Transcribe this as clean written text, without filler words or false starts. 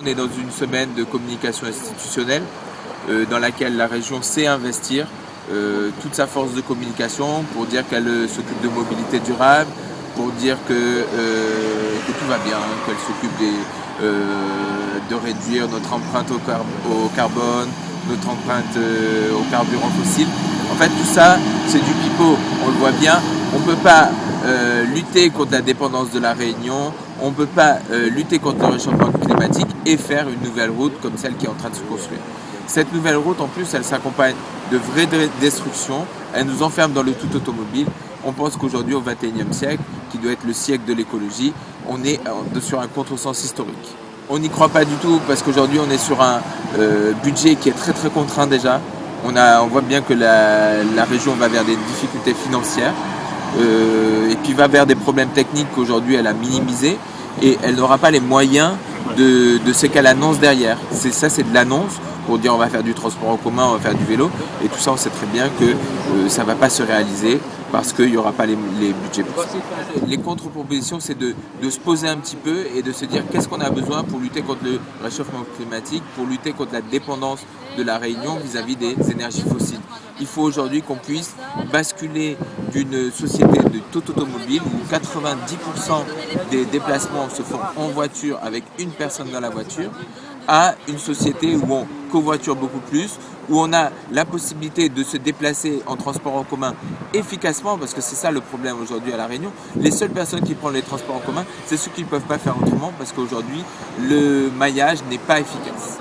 On est dans une semaine de communication institutionnelle dans laquelle la région sait investir toute sa force de communication pour dire qu'elle s'occupe de mobilité durable, pour dire que tout va bien, qu'elle s'occupe de réduire notre empreinte au carbone, notre empreinte au carburant fossile. En fait, tout ça, c'est du pipeau, on le voit bien. On ne peut pas lutter contre la dépendance de la Réunion, on ne peut pas lutter contre le réchauffement climatique et faire une nouvelle route comme celle qui est en train de se construire. Cette nouvelle route, en plus, elle s'accompagne de vraies destructions, elle nous enferme dans le tout automobile. On pense qu'aujourd'hui, au XXIe siècle, qui doit être le siècle de l'écologie, on est sur un contresens historique. On n'y croit pas du tout parce qu'aujourd'hui, on est sur un budget qui est très très contraint déjà. On voit bien que la région va vers des difficultés financières et puis va vers des problèmes techniques qu'aujourd'hui elle a minimisés et elle n'aura pas les moyens de ce qu'elle annonce derrière. C'est de l'annonce pour dire on va faire du transport en commun, on va faire du vélo et tout ça on sait très bien que ça ne va pas se réaliser parce qu'il n'y aura pas les budgets pour ça. Les contre-propositions, c'est de se poser un petit peu et de se dire qu'est-ce qu'on a besoin pour lutter contre le réchauffement climatique, pour lutter contre la dépendance de la Réunion vis-à-vis des énergies fossiles. Il faut aujourd'hui qu'on puisse basculer d'une société de tout automobile où 90% des déplacements se font en voiture avec une personne dans la voiture à une société où on covoiture beaucoup plus, où on a la possibilité de se déplacer en transport en commun efficacement, parce que c'est ça le problème aujourd'hui à La Réunion. Les seules personnes qui prennent les transports en commun, c'est ceux qui ne peuvent pas faire autrement, parce qu'aujourd'hui, le maillage n'est pas efficace.